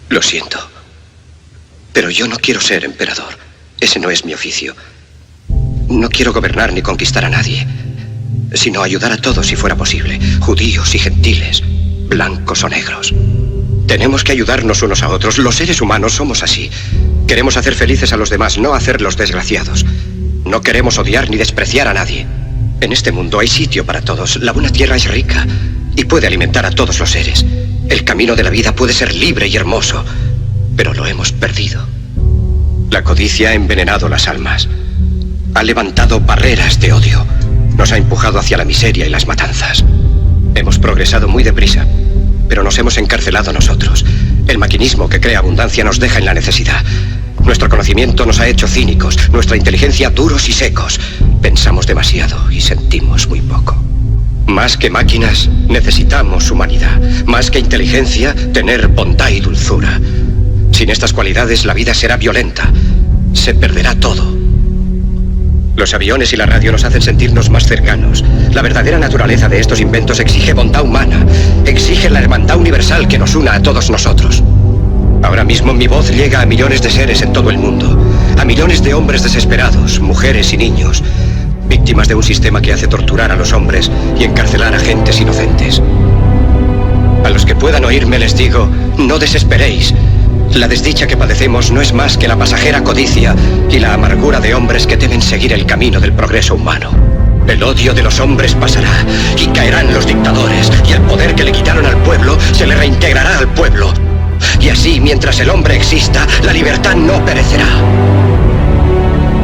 Lo siento. Pero yo no quiero ser emperador. Ese no es mi oficio. No quiero gobernar ni conquistar a nadie, sino ayudar a todos si fuera posible. Judíos y gentiles, blancos o negros. Tenemos que ayudarnos unos a otros. Los seres humanos somos así. Queremos hacer felices a los demás, no hacerlos desgraciados. No queremos odiar ni despreciar a nadie. En este mundo hay sitio para todos. La buena tierra es rica y puede alimentar a todos los seres. El camino de la vida puede ser libre y hermoso, pero lo hemos perdido. La codicia ha envenenado las almas. Ha levantado barreras de odio. Nos ha empujado hacia la miseria y las matanzas. Hemos progresado muy deprisa, pero nos hemos encarcelado nosotros. El maquinismo que crea abundancia nos deja en la necesidad. Nuestro conocimiento nos ha hecho cínicos, nuestra inteligencia duros y secos. Pensamos demasiado y sentimos muy poco. Más que máquinas, necesitamos humanidad. Más que inteligencia, tener bondad y dulzura. Sin estas cualidades, la vida será violenta. Se perderá todo. Los aviones y la radio nos hacen sentirnos más cercanos. La verdadera naturaleza de estos inventos exige bondad humana. Exige la hermandad universal que nos una a todos nosotros. Ahora mismo mi voz llega a millones de seres en todo el mundo. A millones de hombres desesperados, mujeres y niños. Víctimas de un sistema que hace torturar a los hombres y encarcelar a gentes inocentes. A los que puedan oírme les digo, no desesperéis. La desdicha que padecemos no es más que la pasajera codicia y la amargura de hombres que deben seguir el camino del progreso humano. El odio de los hombres pasará y caerán los dictadores, y el poder que le quitaron al pueblo se le reintegrará al pueblo. Y así, mientras el hombre exista, la libertad no perecerá.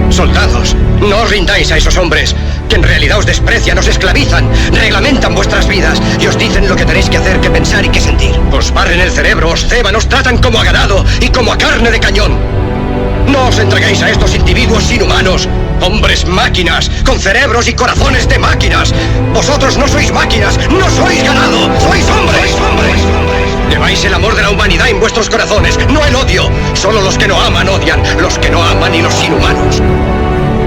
Soldados, no os rindáis a esos hombres, que en realidad os desprecian, os esclavizan, reglamentan vuestras vidas y os dicen lo que tenéis que hacer, que pensar y que sentir. Os barren el cerebro, os ceban, os tratan como a ganado y como a carne de cañón. No os entreguéis a estos individuos inhumanos, hombres máquinas, con cerebros y corazones de máquinas. Vosotros no sois máquinas, no sois ganado, sois hombres. Lleváis el amor de la humanidad en vuestros corazones, no el odio. Solo los que no aman odian, los que no aman y los inhumanos.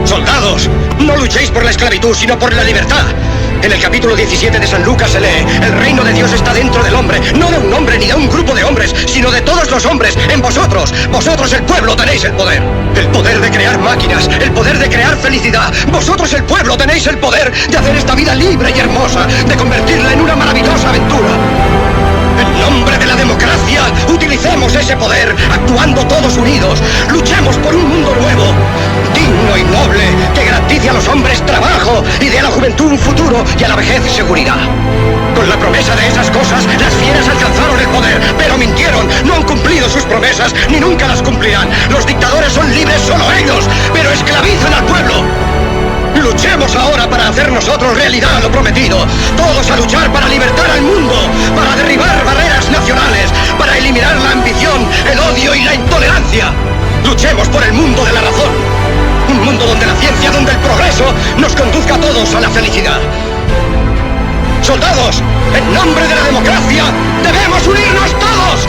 Soldados, no luchéis por la esclavitud, sino por la libertad. En el capítulo 17 de San Lucas se lee, el reino de Dios está dentro del hombre, no de un hombre ni de un grupo de hombres, sino de todos los hombres, en vosotros. Vosotros, el pueblo, tenéis el poder. El poder de crear máquinas, el poder de crear felicidad. Vosotros, el pueblo, tenéis el poder de hacer esta vida libre y hermosa, de convertirla en una maravillosa aventura. En nombre de la democracia, utilicemos ese poder, actuando todos unidos. Luchemos por un mundo nuevo, digno y noble, que garantice a los hombres trabajo y dé a la juventud un futuro y a la vejez seguridad. Con la promesa de esas cosas, las fieras alcanzaron el poder, pero mintieron, no han cumplido sus promesas, ni nunca las cumplirán. Los dictadores son libres solo ellos, pero esclavizan al pueblo. Luchemos ahora para hacer nosotros realidad lo prometido. Todos a luchar para libertar al mundo, para derribar barreras nacionales, para eliminar la ambición, el odio y la intolerancia. Luchemos por el mundo de la razón. Un mundo donde la ciencia, donde el progreso nos conduzca a todos a la felicidad. Soldados, en nombre de la democracia, debemos unirnos todos.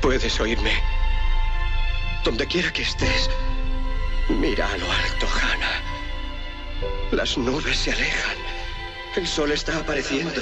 ¿Puedes oírme? Donde quiera que estés, mira a lo alto, Hannah. Las nubes se alejan. El sol está apareciendo.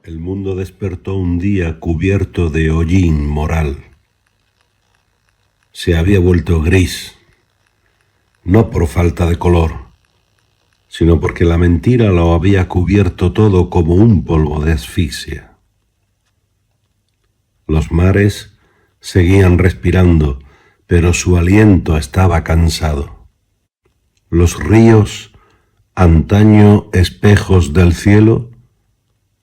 El mundo despertó un día cubierto de hollín moral. Se había vuelto gris, no por falta de color, sino porque la mentira lo había cubierto todo como un polvo de asfixia. Los mares seguían respirando, pero su aliento estaba cansado. Los ríos, antaño espejos del cielo,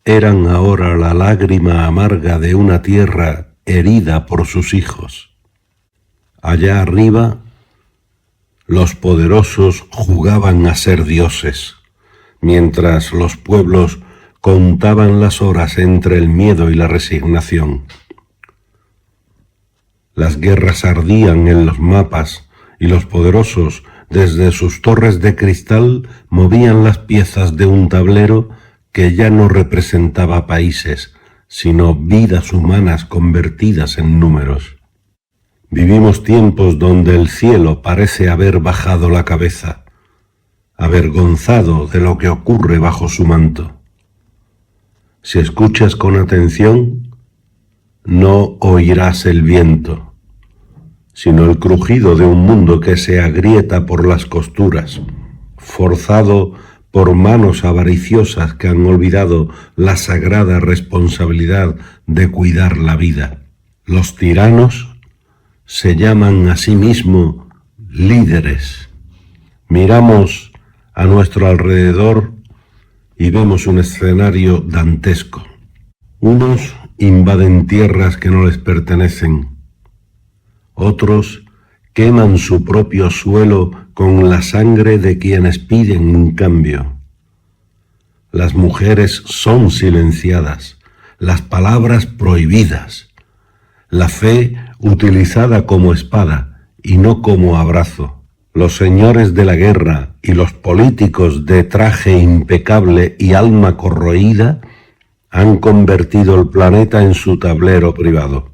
eran ahora la lágrima amarga de una tierra herida por sus hijos. Allá arriba, los poderosos jugaban a ser dioses, mientras los pueblos contaban las horas entre el miedo y la resignación. Las guerras ardían en los mapas y los poderosos, desde sus torres de cristal, movían las piezas de un tablero que ya no representaba países, sino vidas humanas convertidas en números. Vivimos tiempos donde el cielo parece haber bajado la cabeza, avergonzado de lo que ocurre bajo su manto. Si escuchas con atención, no oirás el viento, sino el crujido de un mundo que se agrieta por las costuras, forzado por manos avariciosas que han olvidado la sagrada responsabilidad de cuidar la vida. Los tiranos se llaman a sí mismos líderes. Miramos a nuestro alrededor y vemos un escenario dantesco. Unos invaden tierras que no les pertenecen. Otros queman su propio suelo con la sangre de quienes piden un cambio. Las mujeres son silenciadas, las palabras prohibidas, la fe utilizada como espada y no como abrazo. Los señores de la guerra y los políticos de traje impecable y alma corroída han convertido el planeta en su tablero privado.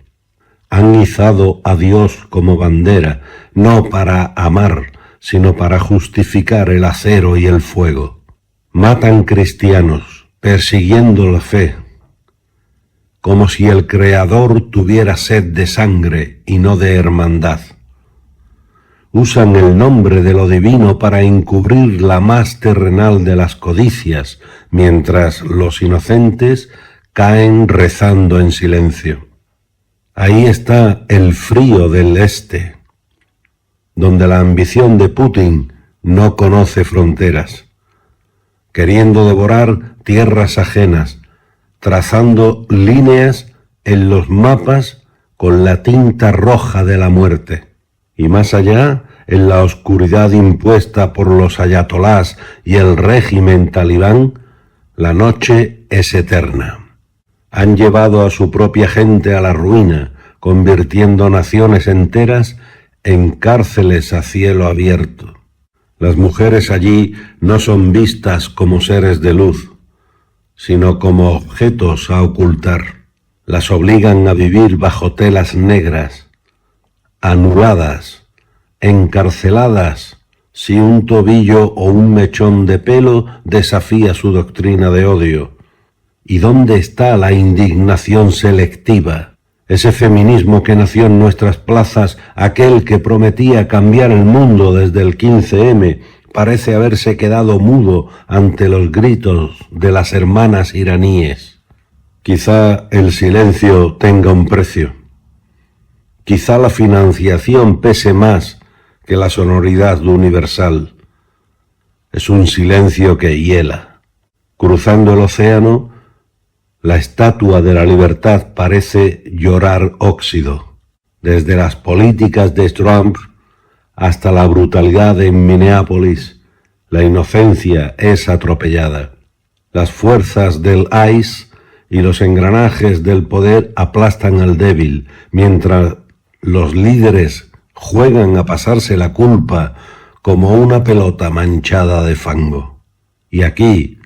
Han izado a Dios como bandera, no para amar, sino para justificar el acero y el fuego. Matan cristianos, persiguiendo la fe, como si el Creador tuviera sed de sangre y no de hermandad. Usan el nombre de lo divino para encubrir la más terrenal de las codicias, mientras los inocentes caen rezando en silencio. Ahí está el frío del este, donde la ambición de Putin no conoce fronteras, queriendo devorar tierras ajenas, trazando líneas en los mapas con la tinta roja de la muerte. Y más allá, en la oscuridad impuesta por los ayatolás y el régimen talibán, la noche es eterna. Han llevado a su propia gente a la ruina, convirtiendo naciones enteras en cárceles a cielo abierto. Las mujeres allí no son vistas como seres de luz, sino como objetos a ocultar. Las obligan a vivir bajo telas negras, anuladas, encarceladas, si un tobillo o un mechón de pelo desafía su doctrina de odio. ¿Y dónde está la indignación selectiva? Ese feminismo que nació en nuestras plazas, aquel que prometía cambiar el mundo desde el 15M, parece haberse quedado mudo ante los gritos de las hermanas iraníes. Quizá el silencio tenga un precio. Quizá la financiación pese más que la sonoridad universal. Es un silencio que hiela. Cruzando el océano, la estatua de la libertad parece llorar óxido. Desde las políticas de Trump hasta la brutalidad en Minneapolis, la inocencia es atropellada. Las fuerzas del ICE y los engranajes del poder aplastan al débil, mientras los líderes juegan a pasarse la culpa como una pelota manchada de fango. Y aquí,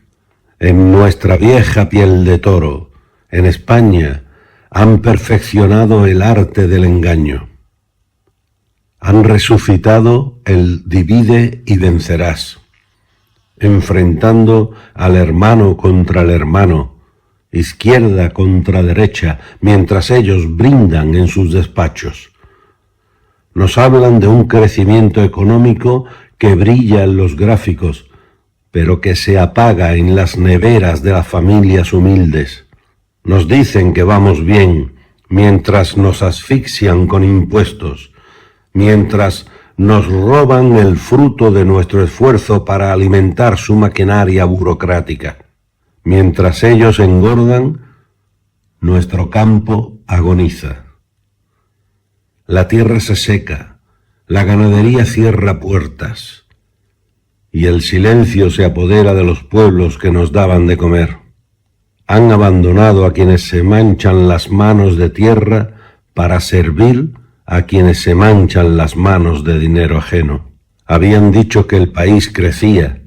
en nuestra vieja piel de toro, en España, han perfeccionado el arte del engaño. Han resucitado el divide y vencerás, enfrentando al hermano contra el hermano, izquierda contra derecha, mientras ellos brindan en sus despachos. Nos hablan de un crecimiento económico que brilla en los gráficos, pero que se apaga en las neveras de las familias humildes. Nos dicen que vamos bien, mientras nos asfixian con impuestos, mientras nos roban el fruto de nuestro esfuerzo para alimentar su maquinaria burocrática. Mientras ellos engordan, nuestro campo agoniza. La tierra se seca, la ganadería cierra puertas, y el silencio se apodera de los pueblos que nos daban de comer. Han abandonado a quienes se manchan las manos de tierra para servir a quienes se manchan las manos de dinero ajeno. Habían dicho que el país crecía,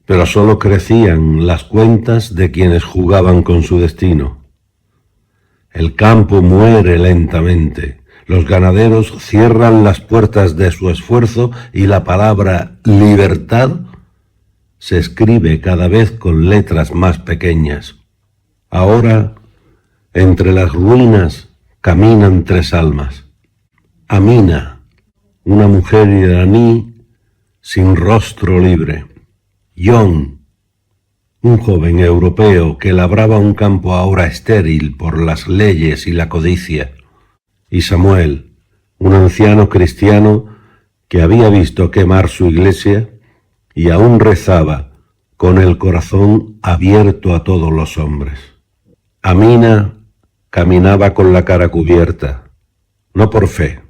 pero solo crecían las cuentas de quienes jugaban con su destino. El campo muere lentamente, los ganaderos cierran las puertas de su esfuerzo y la palabra libertad se escribe cada vez con letras más pequeñas. Ahora, entre las ruinas, caminan tres almas. Amina, una mujer iraní sin rostro libre. John, un joven europeo que labraba un campo ahora estéril por las leyes y la codicia. Y Samuel, un anciano cristiano que había visto quemar su iglesia y aún rezaba con el corazón abierto a todos los hombres. Amina caminaba con la cara cubierta, no por fe,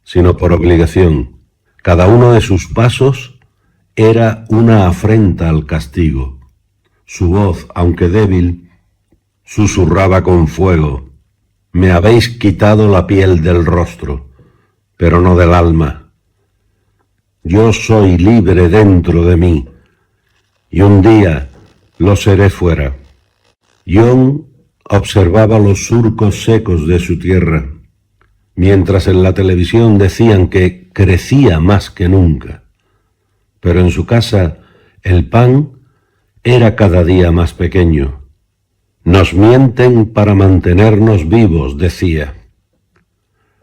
sino por obligación. Cada uno de sus pasos era una afrenta al castigo. Su voz, aunque débil, susurraba con fuego: me habéis quitado la piel del rostro, pero no del alma. Yo soy libre dentro de mí, y un día lo seré fuera. John observaba los surcos secos de su tierra, mientras en la televisión decían que crecía más que nunca. Pero en su casa el pan era cada día más pequeño. Nos mienten para mantenernos vivos, decía.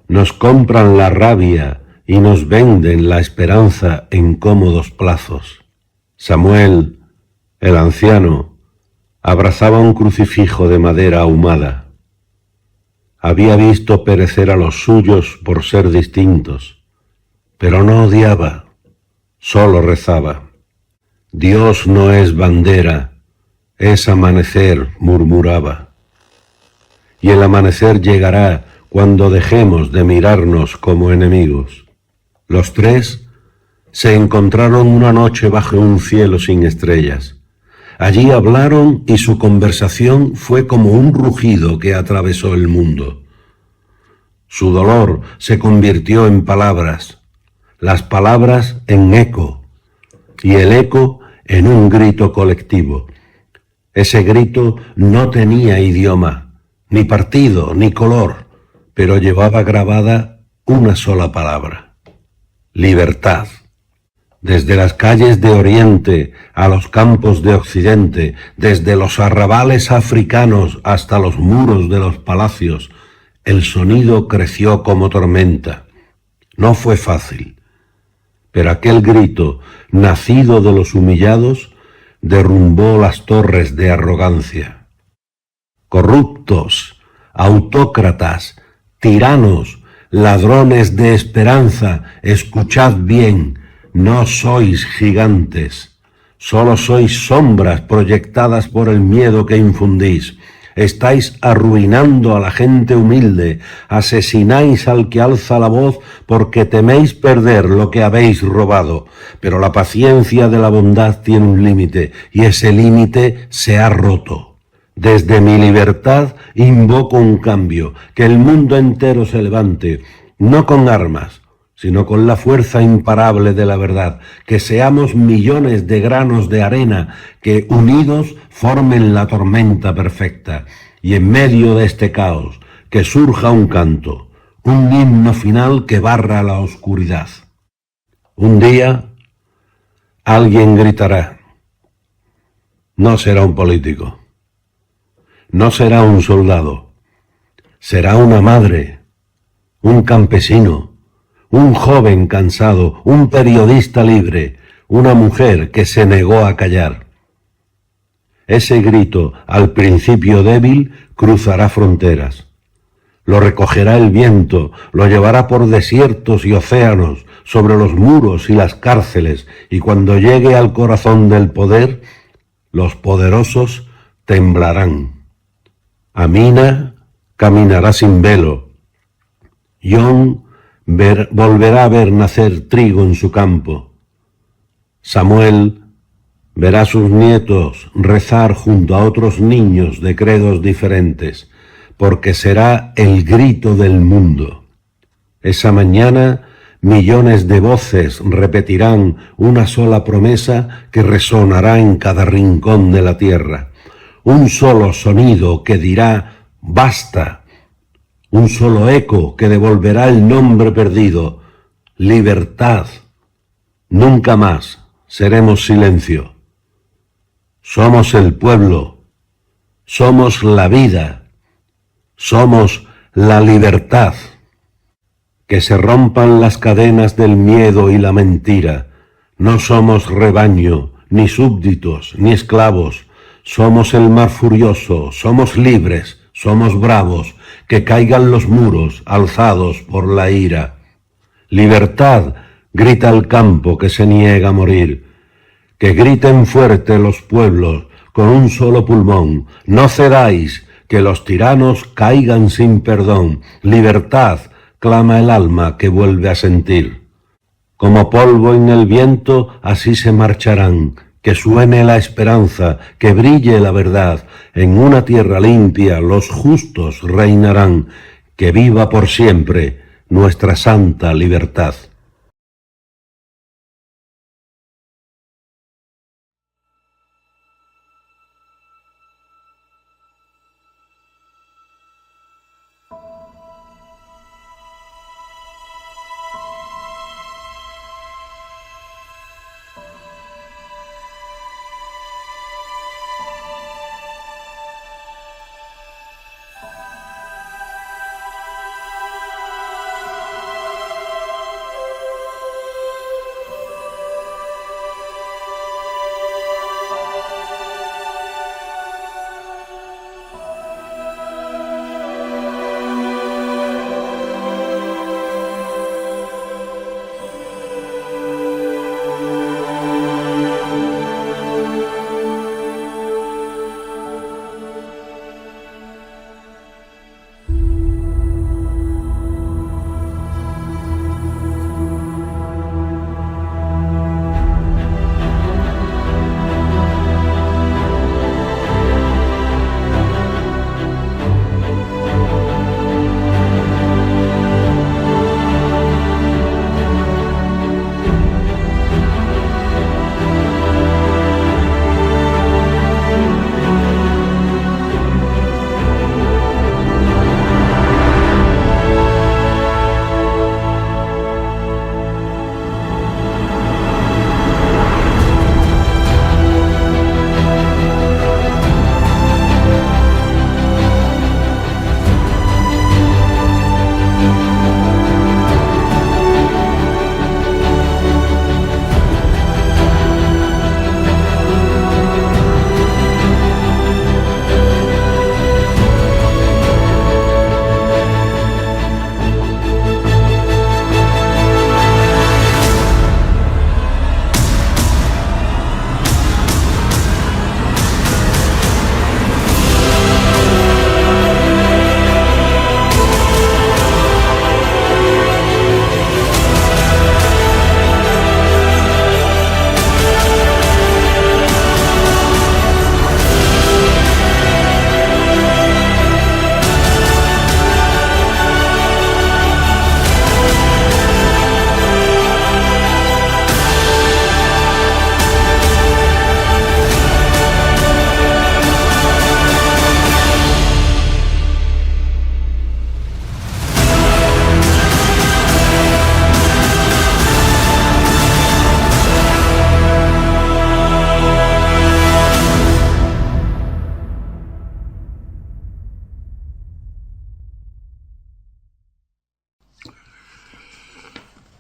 Nos compran la rabia y nos venden la esperanza en cómodos plazos. Samuel, el anciano, abrazaba un crucifijo de madera ahumada. Había visto perecer a los suyos por ser distintos, pero no odiaba, solo rezaba. Dios no es bandera, es amanecer, murmuraba. Y el amanecer llegará cuando dejemos de mirarnos como enemigos. Los tres se encontraron una noche bajo un cielo sin estrellas. Allí hablaron y su conversación fue como un rugido que atravesó el mundo. Su dolor se convirtió en palabras, las palabras en eco, y el eco en un grito colectivo. Ese grito no tenía idioma, ni partido, ni color, pero llevaba grabada una sola palabra: libertad. Desde las calles de Oriente a los campos de Occidente, desde los arrabales africanos hasta los muros de los palacios, el sonido creció como tormenta. No fue fácil, pero aquel grito, nacido de los humillados, derrumbó las torres de arrogancia. Corruptos, autócratas, tiranos, ladrones de esperanza, escuchad bien: no sois gigantes, solo sois sombras proyectadas por el miedo que infundís. Estáis arruinando a la gente humilde, asesináis al que alza la voz porque teméis perder lo que habéis robado. Pero la paciencia de la bondad tiene un límite, y ese límite se ha roto. Desde mi libertad invoco un cambio, que el mundo entero se levante, no con armas, sino con la fuerza imparable de la verdad, que seamos millones de granos de arena que unidos formen la tormenta perfecta, y en medio de este caos que surja un canto, un himno final que barra la oscuridad. Un día alguien gritará: no será un político, No será un soldado, será una madre, un campesino, un joven cansado, un periodista libre, una mujer que se negó a callar. Ese grito, al principio débil, cruzará fronteras. Lo recogerá el viento, lo llevará por desiertos y océanos, sobre los muros y las cárceles, y cuando llegue al corazón del poder, los poderosos temblarán. Amina caminará sin velo. John volverá a ver nacer trigo en su campo. Samuel verá a sus nietos rezar junto a otros niños de credos diferentes, porque será el grito del mundo. Esa mañana millones de voces repetirán una sola promesa que resonará en cada rincón de la tierra. Un solo sonido que dirá basta. Un solo eco que devolverá el nombre perdido. Libertad. Nunca más seremos silencio. Somos el pueblo. Somos la vida. Somos la libertad. Que se rompan las cadenas del miedo y la mentira. No somos rebaño, ni súbditos, ni esclavos. Somos el mar furioso, somos libres, somos bravos, que caigan los muros alzados por la ira. Libertad, grita el campo que se niega a morir. Que griten fuerte los pueblos con un solo pulmón. No cedáis, que los tiranos caigan sin perdón. Libertad, clama el alma que vuelve a sentir. Como polvo en el viento, así se marcharán. Que suene la esperanza, que brille la verdad. En una tierra limpia los justos reinarán. Que viva por siempre nuestra santa libertad.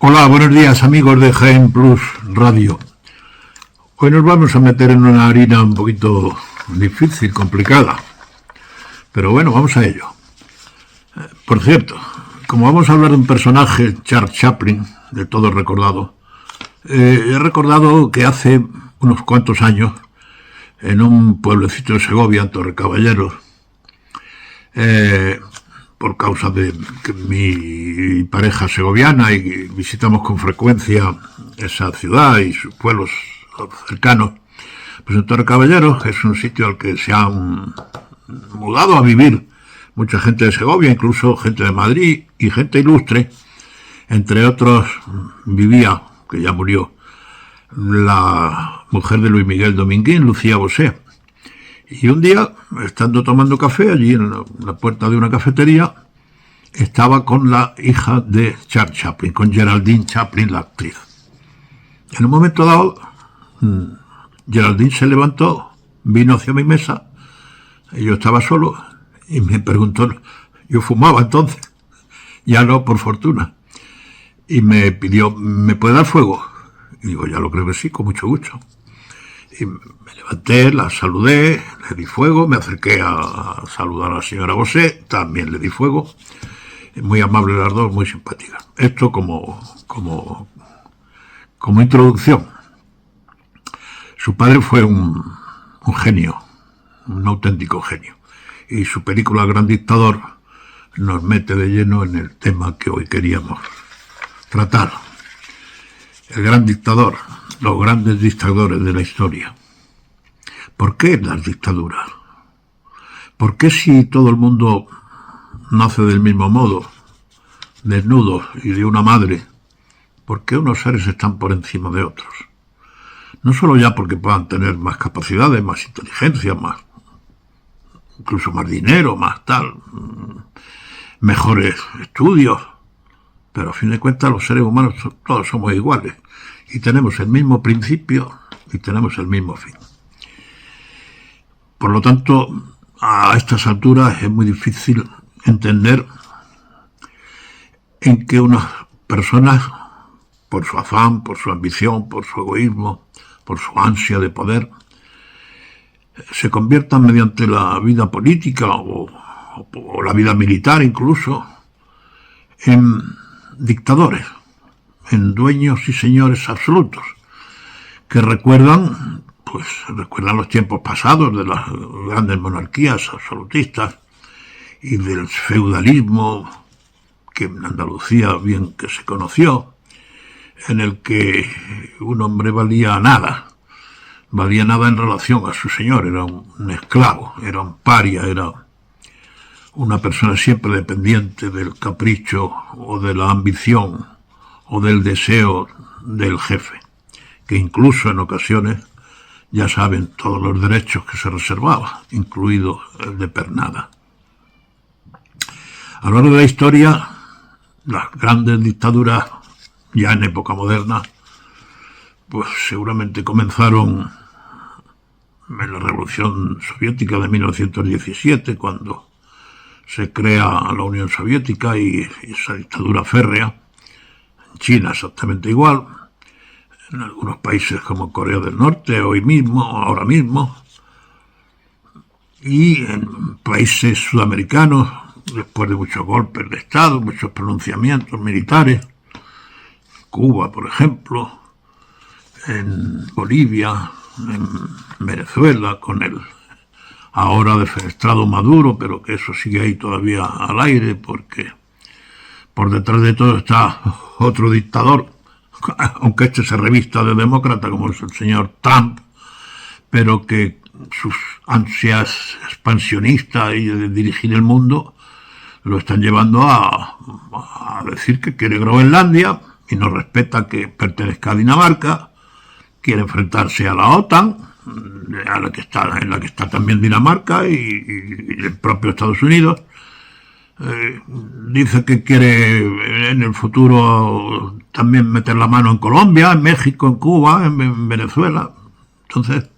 Hola, buenos días amigos de Jaén Plus Radio. Hoy nos vamos a meter en una harina un poquito difícil, complicada. Pero bueno, vamos a ello. Por cierto, como vamos a hablar de un personaje, Charles Chaplin, de todo recordado, he recordado que hace unos cuantos años, en un pueblecito de Segovia, en Torrecaballeros, por causa de que mi pareja segoviana y visitamos con frecuencia esa ciudad y sus pueblos cercanos, pues en Torrecaballeros es un sitio al que se han mudado a vivir mucha gente de Segovia, incluso gente de Madrid y gente ilustre. Entre otros vivía, que ya murió, la mujer de Luis Miguel Dominguín, Lucía Bosé. Y un día, estando tomando café allí en la puerta de una cafetería, estaba con la hija de Charles Chaplin, con Geraldine Chaplin, la actriz. En un momento dado, Geraldine se levantó, vino hacia mi mesa, y yo estaba solo, y me preguntó, yo fumaba entonces, ya no, por fortuna, y me pidió, ¿me puede dar fuego? Y digo, ya lo creo que sí, con mucho gusto. Y me levanté, la saludé, le di fuego, me acerqué a saludar a la señora Bosé, también le di fuego. Muy amables las dos, muy simpáticas. Esto como introducción. Su padre fue un genio, un auténtico genio. Y su película Gran Dictador nos mete de lleno en el tema que hoy queríamos tratar. El Gran Dictador, los grandes dictadores de la historia. ¿Por qué las dictaduras? ¿Por qué si todo el mundo nace del mismo modo, desnudos y de una madre, por qué unos seres están por encima de otros? No solo ya porque puedan tener más capacidades, más inteligencia, más, incluso más dinero, más tal, mejores estudios, pero a fin de cuentas los seres humanos todos somos iguales y tenemos el mismo principio y tenemos el mismo fin. Por lo tanto, a estas alturas es muy difícil entender en que unas personas, por su afán, por su ambición, por su egoísmo, por su ansia de poder, se conviertan mediante la vida política o la vida militar incluso en dictadores, en dueños y señores absolutos, que recuerdan los tiempos pasados de las grandes monarquías absolutistas y del feudalismo que en Andalucía bien que se conoció, en el que un hombre valía nada en relación a su señor, era un esclavo, era un paria, era una persona siempre dependiente del capricho o de la ambición o del deseo del jefe, que incluso en ocasiones ya saben todos los derechos que se reservaba, incluido el de pernada. A lo largo de la historia, las grandes dictaduras, ya en época moderna, pues seguramente comenzaron en la Revolución Soviética de 1917, cuando se crea la Unión Soviética y esa dictadura férrea. En China exactamente igual, en algunos países como Corea del Norte, ahora mismo, y en países sudamericanos, después de muchos golpes de Estado, muchos pronunciamientos militares, Cuba, por ejemplo, en Bolivia, en Venezuela, con el ahora defenestrado Maduro, pero que eso sigue ahí todavía al aire, porque por detrás de todo está otro dictador, aunque este se revista de demócrata, como es el señor Trump, pero que sus ansias expansionistas y de dirigir el mundo lo están llevando a decir que quiere Groenlandia y no respeta que pertenezca a Dinamarca, quiere enfrentarse a la OTAN, en la que está también Dinamarca y el propio Estados Unidos. Dice que quiere en el futuro también meter la mano en Colombia, en México, en Cuba, en Venezuela. Entonces,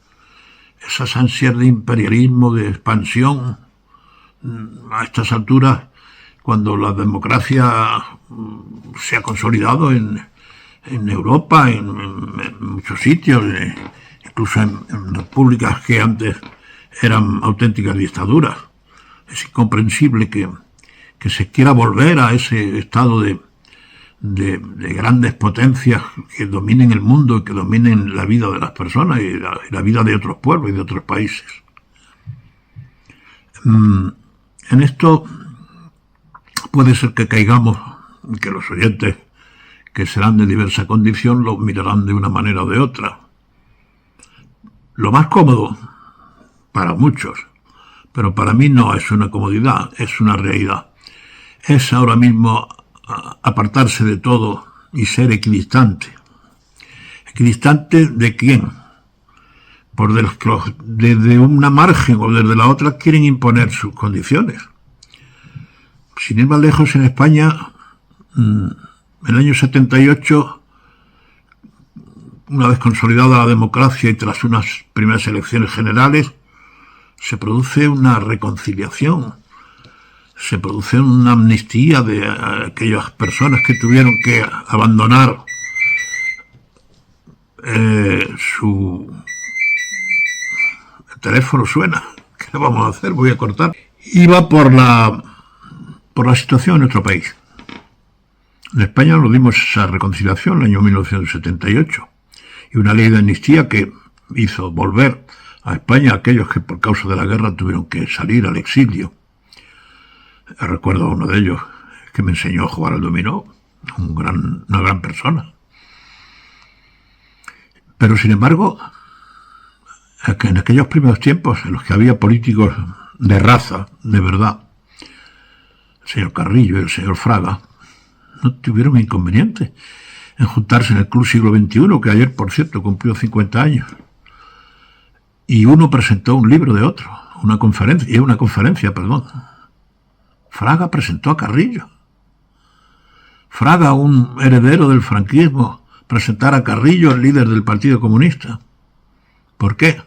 esas ansias de imperialismo, de expansión, a estas alturas, cuando la democracia se ha consolidado en en Europa, en muchos sitios, incluso en repúblicas que antes eran auténticas dictaduras. Es incomprensible que se quiera volver a ese estado de grandes potencias que dominen el mundo y que dominen la vida de las personas y la vida de otros pueblos y de otros países. En esto puede ser que caigamos, que los oyentes que serán de diversa condición lo mirarán de una manera o de otra. Lo más cómodo para muchos, pero para mí no es una comodidad, es una realidad. Es ahora mismo apartarse de todo y ser equidistante. ¿Equidistante de quién? Por desde una margen o desde la otra quieren imponer sus condiciones. Sin ir más lejos, en España, en el año 78, una vez consolidada la democracia y tras unas primeras elecciones generales, se produce una reconciliación, se produce una amnistía de aquellas personas que tuvieron que abandonar su... El teléfono suena, ¿qué le vamos a hacer? Voy a cortar. Iba por la situación en nuestro país. En España nos dimos esa reconciliación en el año 1978 y una ley de amnistía que hizo volver a España a aquellos que por causa de la guerra tuvieron que salir al exilio. Recuerdo a uno de ellos que me enseñó a jugar al dominó, una gran persona. Pero sin embargo, en aquellos primeros tiempos en los que había políticos de raza, de verdad, el señor Carrillo y el señor Fraga, no tuvieron inconveniente en juntarse en el Club Siglo XXI, que ayer, por cierto, cumplió 50 años. Y uno presentó un libro de otro, una conferencia. Fraga presentó a Carrillo. Fraga, un heredero del franquismo, presentar a Carrillo, el líder del Partido Comunista. ¿Por qué?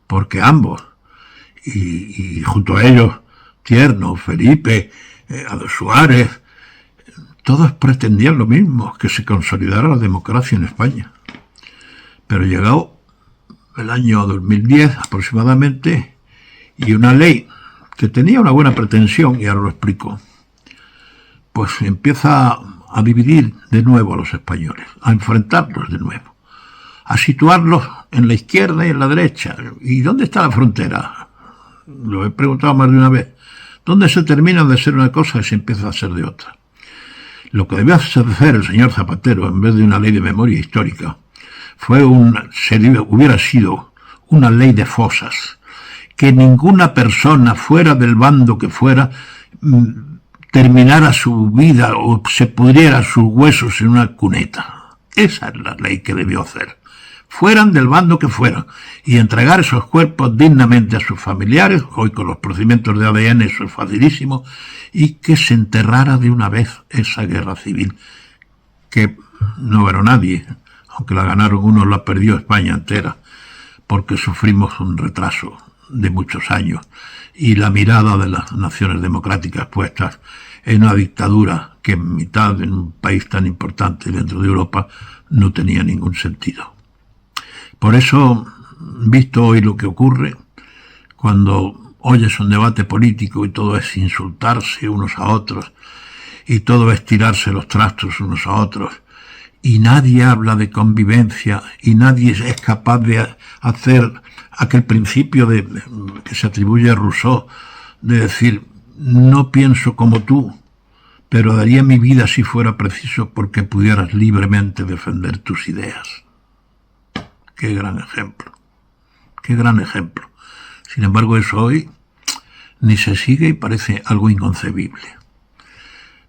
Porque ambos, y junto a ellos, Tierno, Felipe, Suárez, todos pretendían lo mismo, que se consolidara la democracia en España. Pero llegado el año 2010 aproximadamente, y una ley que tenía una buena pretensión, y ahora lo explico, pues empieza a dividir de nuevo a los españoles, a enfrentarlos de nuevo, a situarlos en la izquierda y en la derecha. ¿Y dónde está la frontera? Lo he preguntado más de una vez. ¿Dónde se termina de ser una cosa y se empieza a ser de otra? Lo que debió hacer el señor Zapatero, en vez de una ley de memoria histórica, hubiera sido una ley de fosas, que ninguna persona, fuera del bando que fuera, terminara su vida o se pudriera sus huesos en una cuneta. Esa es la ley que debió hacer. Fueran del bando que fueran, y entregar esos cuerpos dignamente a sus familiares. Hoy con los procedimientos de ADN eso es facilísimo, y que se enterrara de una vez esa guerra civil, que no ganó nadie, aunque la ganaron unos, la perdió España entera, porque sufrimos un retraso de muchos años, y la mirada de las naciones democráticas puestas en una dictadura que en mitad, en un país tan importante dentro de Europa, no tenía ningún sentido. Por eso, visto hoy lo que ocurre, cuando oyes un debate político y todo es insultarse unos a otros, y todo es tirarse los trastos unos a otros, y nadie habla de convivencia, y nadie es capaz de hacer aquel principio que se atribuye a Rousseau, de decir, no pienso como tú, pero daría mi vida si fuera preciso porque pudieras libremente defender tus ideas. Qué gran ejemplo, qué gran ejemplo. Sin embargo, eso hoy ni se sigue y parece algo inconcebible.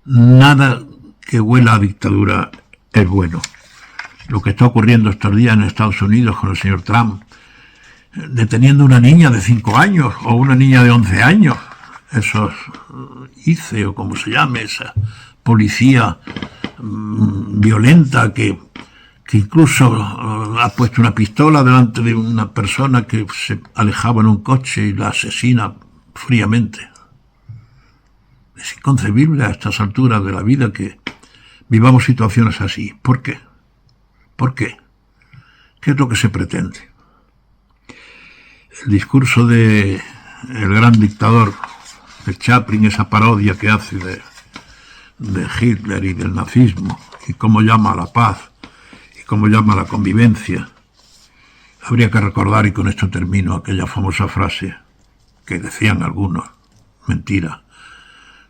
Nada que huela a dictadura es bueno. Lo que está ocurriendo estos días en Estados Unidos con el señor Trump, deteniendo a una niña de 5 años o una niña de 11 años, esos ICE o como se llame, esa policía violenta que incluso ha puesto una pistola delante de una persona que se alejaba en un coche y la asesina fríamente. Es inconcebible a estas alturas de la vida que vivamos situaciones así. ¿Por qué? ¿Por qué? ¿Qué es lo que se pretende? El discurso de el gran dictador de Chaplin, esa parodia que hace de Hitler y del nazismo, y cómo llama a la paz, y cómo llama a la convivencia. Habría que recordar, y con esto termino, aquella famosa frase que decían algunos, mentira: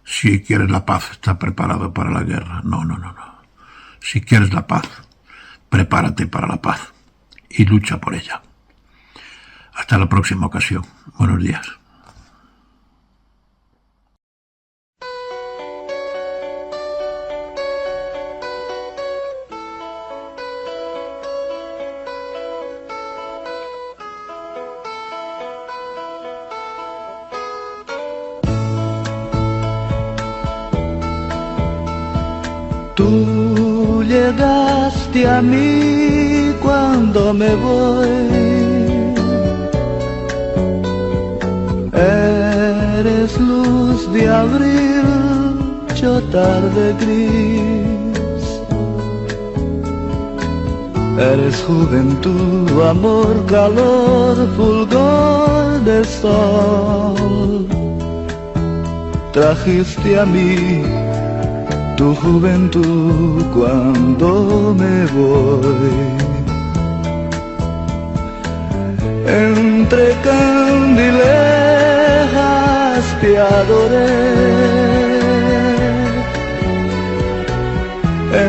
si quieres la paz, está preparado para la guerra. No. Si quieres la paz, prepárate para la paz y lucha por ella. Hasta la próxima ocasión. Buenos días. Tú llegaste a mí cuando me voy. Eres luz de abril, yo tarde gris. Eres juventud, amor, calor, fulgor de sol. Trajiste a mí tu juventud cuando me voy. Entre candilejas te adoré,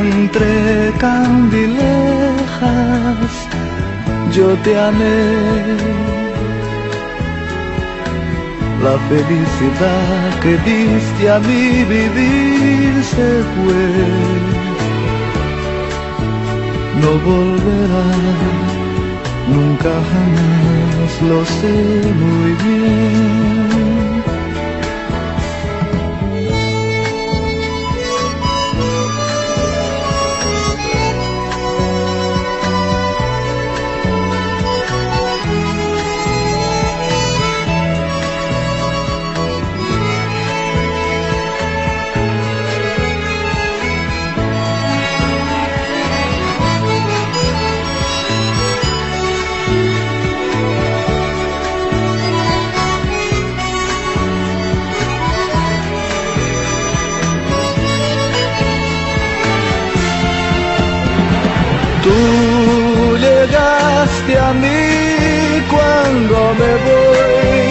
entre candilejas yo te amé. La felicidad que diste a mi vivir se fue, no volverá nunca jamás, lo sé muy bien. Tú llegaste a mí cuando me voy.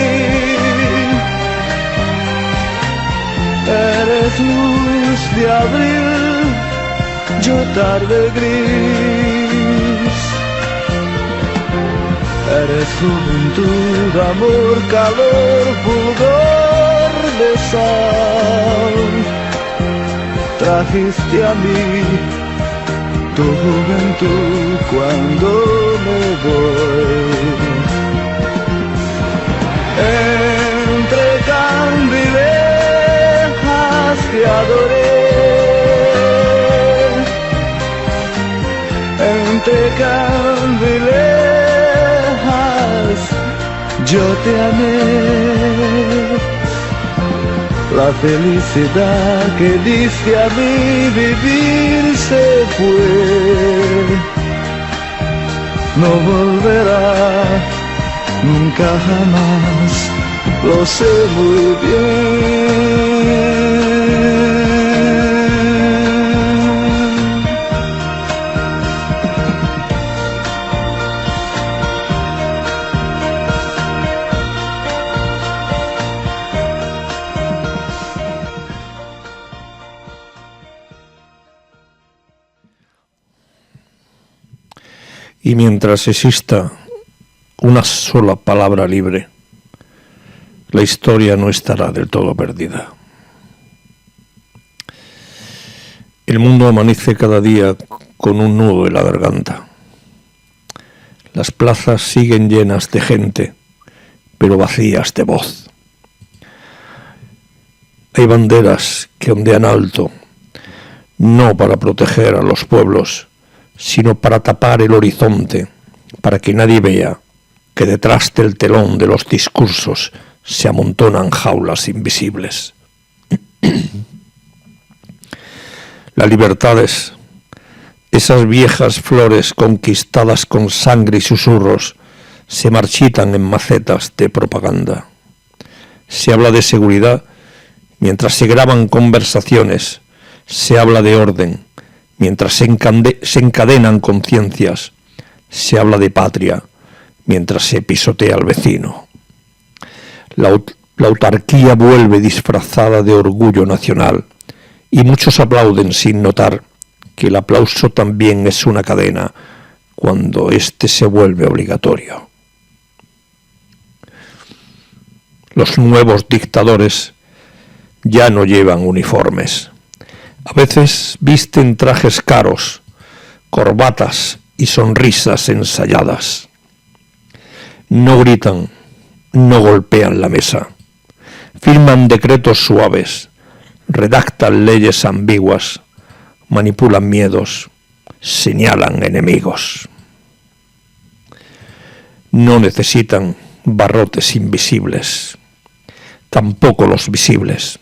Eres luz de abril, yo tarde gris. Eres juventud, amor, calor, fulgor de sol. Trajiste a mí tu juventud cuando me voy. Entre candilejas te adoré, entre candilejas yo te amé. La felicidad que diste a mí vivir se fue, no volverá nunca jamás, lo sé muy bien. Y mientras exista una sola palabra libre, la historia no estará del todo perdida. El mundo amanece cada día con un nudo en la garganta. Las plazas siguen llenas de gente, pero vacías de voz. Hay banderas que ondean alto, no para proteger a los pueblos, sino para tapar el horizonte, para que nadie vea que detrás del telón de los discursos se amontonan jaulas invisibles. Las libertades Esas viejas flores conquistadas con sangre y susurros se marchitan en macetas de propaganda. Se habla de seguridad mientras se graban conversaciones. Se habla de orden mientras se encadenan conciencias. Se habla de patria mientras se pisotea al vecino. La autarquía vuelve disfrazada de orgullo nacional y muchos aplauden sin notar que el aplauso también es una cadena cuando éste se vuelve obligatorio. Los nuevos dictadores ya no llevan uniformes. A veces visten trajes caros, corbatas y sonrisas ensayadas. No gritan, no golpean la mesa. Firman decretos suaves, redactan leyes ambiguas, manipulan miedos, señalan enemigos. No necesitan barrotes invisibles, tampoco los visibles.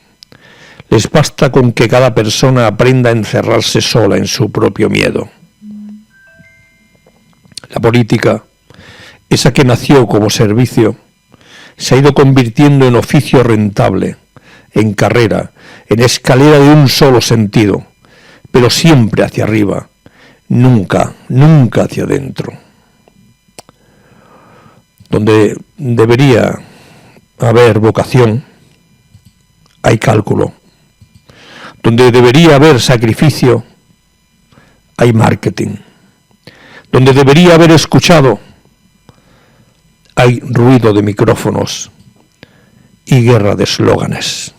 Les basta con que cada persona aprenda a encerrarse sola en su propio miedo. La política, esa que nació como servicio, se ha ido convirtiendo en oficio rentable, en carrera, en escalera de un solo sentido, pero siempre hacia arriba, nunca hacia adentro. Donde debería haber vocación, hay cálculo. Donde debería haber sacrificio, hay marketing. Donde debería haber escuchado, hay ruido de micrófonos y guerra de eslóganes.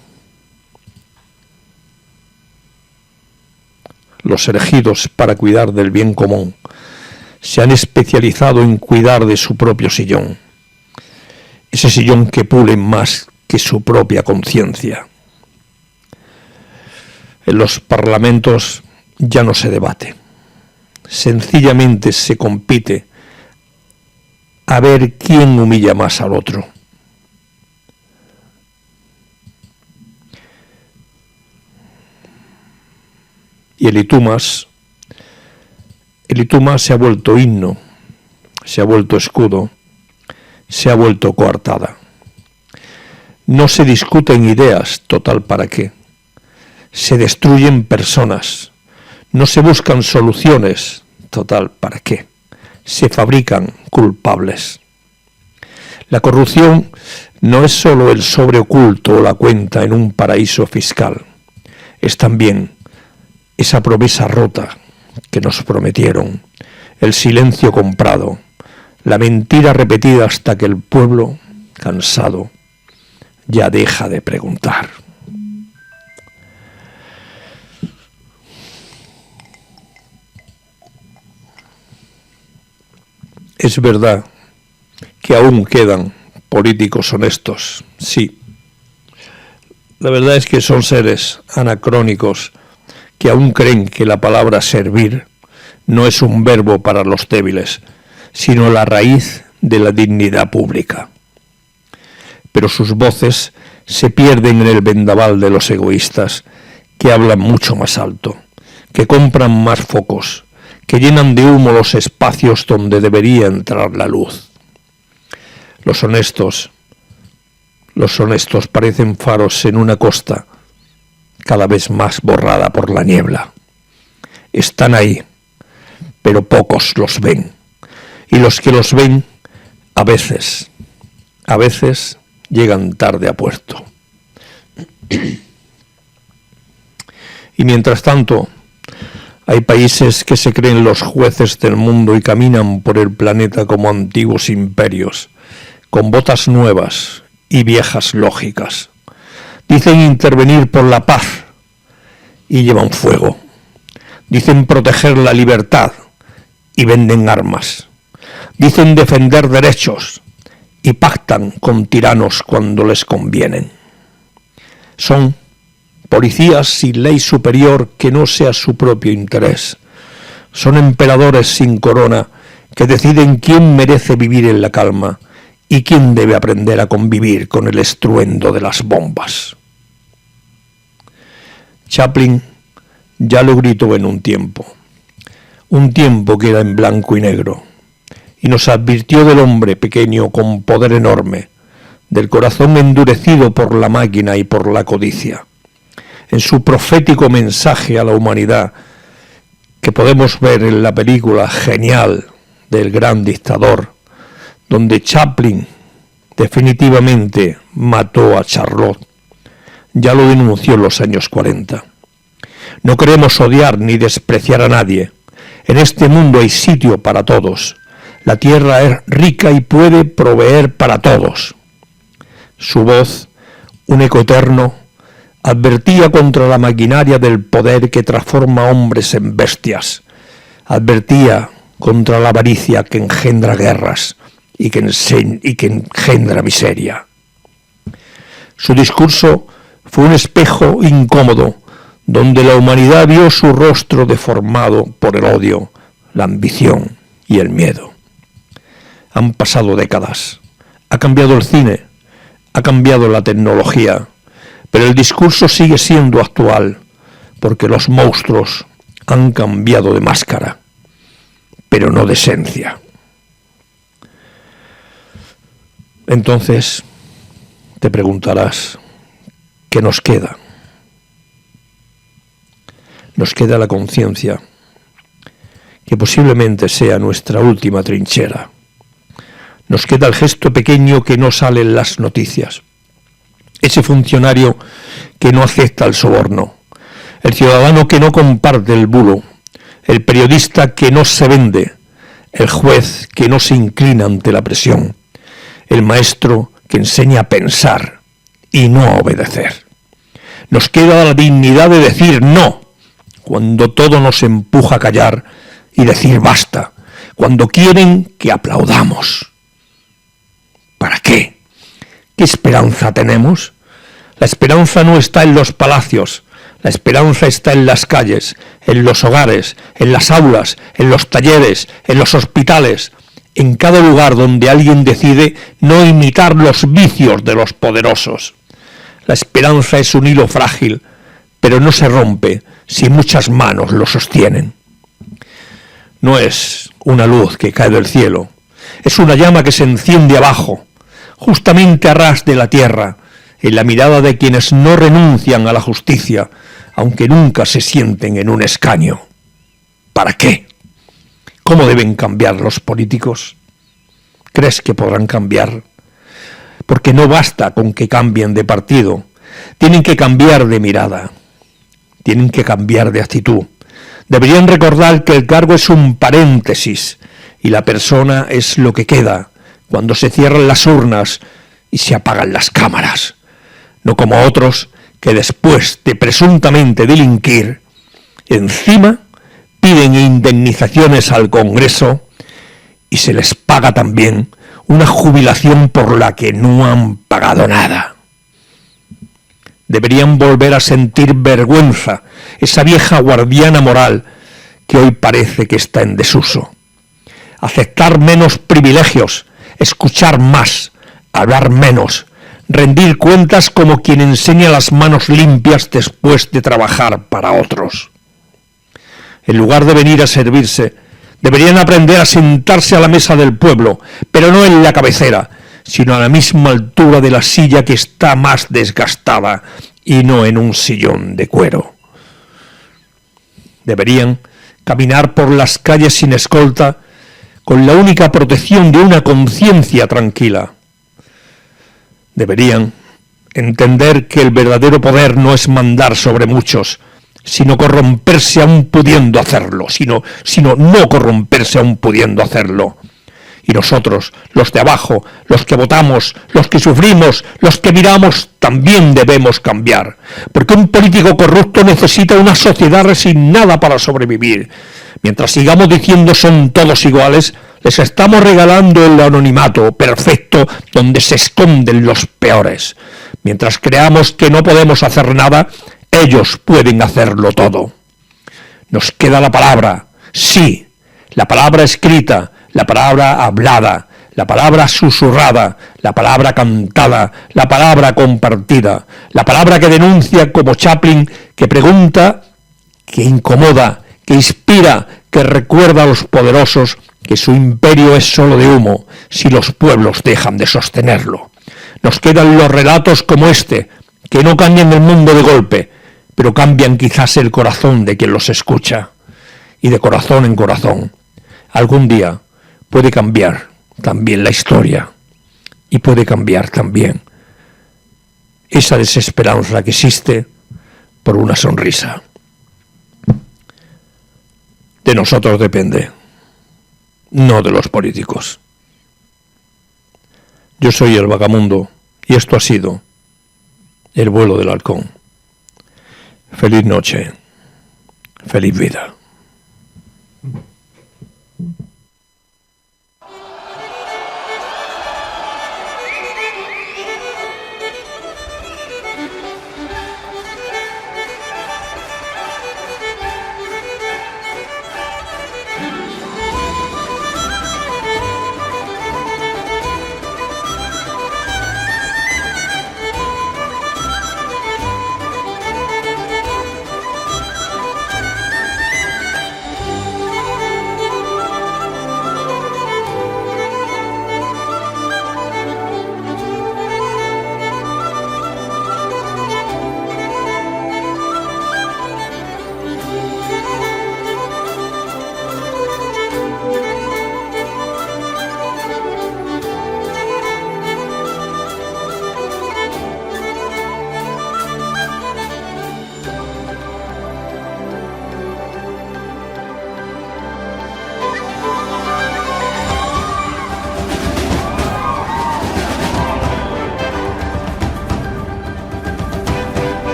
Los elegidos para cuidar del bien común se han especializado en cuidar de su propio sillón, ese sillón que pulen más que su propia conciencia. En los parlamentos ya no se debate, sencillamente se compite a ver quién humilla más al otro. Y el Itumas se ha vuelto himno, se ha vuelto escudo, se ha vuelto coartada. No se discuten ideas, total para qué. Se destruyen personas, no se buscan soluciones, total para qué. Se fabrican culpables. La corrupción no es solo el sobre oculto o la cuenta en un paraíso fiscal, es también esa promesa rota que nos prometieron, el silencio comprado, la mentira repetida hasta que el pueblo, cansado, ya deja de preguntar. Es verdad que aún quedan políticos honestos, sí. La verdad es que son seres anacrónicos que aún creen que la palabra servir no es un verbo para los débiles, sino la raíz de la dignidad pública. Pero sus voces se pierden en el vendaval de los egoístas, que hablan mucho más alto, que compran más focos, que llenan de humo los espacios donde debería entrar la luz. Los honestos parecen faros en una costa cada vez más borrada por la niebla. Están ahí, pero pocos los ven. Y los que los ven, a veces llegan tarde a puerto. Y mientras tanto, hay países que se creen los jueces del mundo y caminan por el planeta como antiguos imperios, con botas nuevas y viejas lógicas. Dicen intervenir por la paz y llevan fuego. Dicen proteger la libertad y venden armas. Dicen defender derechos y pactan con tiranos cuando les convienen. Son policías sin ley superior que no sea su propio interés. Son emperadores sin corona que deciden quién merece vivir en la calma y quién debe aprender a convivir con el estruendo de las bombas. Chaplin ya lo gritó en un tiempo. un tiempo que era en blanco y negro, y nos advirtió del hombre pequeño con poder enorme, del corazón endurecido por la máquina y por la codicia. En su profético mensaje a la humanidad, que podemos ver en la película genial del gran dictador, donde Chaplin definitivamente mató a Charlotte, ya lo denunció en los años 40. No queremos odiar ni despreciar a nadie. En este mundo hay sitio para todos. La tierra es rica y puede proveer para todos. Su voz, un eco eterno, advertía contra la maquinaria del poder que transforma hombres en bestias. Advertía contra la avaricia que engendra guerras y que engendra miseria. Su discurso fue un espejo incómodo donde la humanidad vio su rostro deformado por el odio, la ambición y el miedo. Han pasado décadas, ha cambiado el cine, ha cambiado la tecnología, pero el discurso sigue siendo actual, porque los monstruos han cambiado de máscara, pero no de esencia. Entonces, te preguntarás, ¿qué nos queda? Nos queda la conciencia, que posiblemente sea nuestra última trinchera. Nos queda el gesto pequeño que no sale en las noticias, ese funcionario que no acepta el soborno, el ciudadano que no comparte el bulo, el periodista que no se vende, el juez que no se inclina ante la presión, el maestro que enseña a pensar y no a obedecer. Nos queda la dignidad de decir no, cuando todo nos empuja a callar, y decir basta, cuando quieren que aplaudamos. ¿Para qué? ¿Qué esperanza tenemos? La esperanza no está en los palacios, la esperanza está en las calles, en los hogares, en las aulas, en los talleres, en los hospitales, en cada lugar donde alguien decide no imitar los vicios de los poderosos. La esperanza es un hilo frágil, pero no se rompe si muchas manos lo sostienen. No es una luz que cae del cielo, es una llama que se enciende abajo, justamente a ras de la tierra, en la mirada de quienes no renuncian a la justicia, aunque nunca se sienten en un escaño. ¿Para qué? ¿Cómo deben cambiar los políticos? ¿Crees que podrán cambiar? Porque no basta con que cambien de partido, tienen que cambiar de mirada, tienen que cambiar de actitud. Deberían recordar que el cargo es un paréntesis y la persona es lo que queda cuando se cierran las urnas y se apagan las cámaras, no como otros que después de presuntamente delinquir, encima piden indemnizaciones al Congreso y se les paga también una jubilación por la que no han pagado nada. Deberían volver a sentir vergüenza, esa vieja guardiana moral que hoy parece que está en desuso. Aceptar menos privilegios, escuchar más, hablar menos, rendir cuentas como quien enseña las manos limpias después de trabajar para otros. En lugar de venir a servirse, deberían aprender a sentarse a la mesa del pueblo, pero no en la cabecera, sino a la misma altura de la silla que está más desgastada y no en un sillón de cuero. Deberían caminar por las calles sin escolta, con la única protección de una conciencia tranquila. Deberían entender que el verdadero poder no es mandar sobre muchos, sino corromperse aún pudiendo hacerlo, sino no corromperse aún pudiendo hacerlo. Y nosotros, los de abajo, los que votamos, los que sufrimos, los que miramos, también debemos cambiar. Porque un político corrupto necesita una sociedad resignada para sobrevivir. Mientras sigamos diciendo son todos iguales, les estamos regalando el anonimato perfecto donde se esconden los peores. Mientras creamos que no podemos hacer nada, ellos pueden hacerlo todo. Nos queda la palabra, sí, la palabra escrita, la palabra hablada, la palabra susurrada, la palabra cantada, la palabra compartida, la palabra que denuncia como Chaplin, que pregunta, que incomoda, que inspira, que recuerda a los poderosos que su imperio es solo de humo si los pueblos dejan de sostenerlo. Nos quedan los relatos como este, que no cambian el mundo de golpe, pero cambian quizás el corazón de quien los escucha. Y de corazón en corazón, algún día puede cambiar también la historia y puede cambiar también esa desesperanza que existe por una sonrisa. De nosotros depende, no de los políticos. Yo soy el vagamundo y esto ha sido El vuelo del halcón. Feliz noche, feliz vida.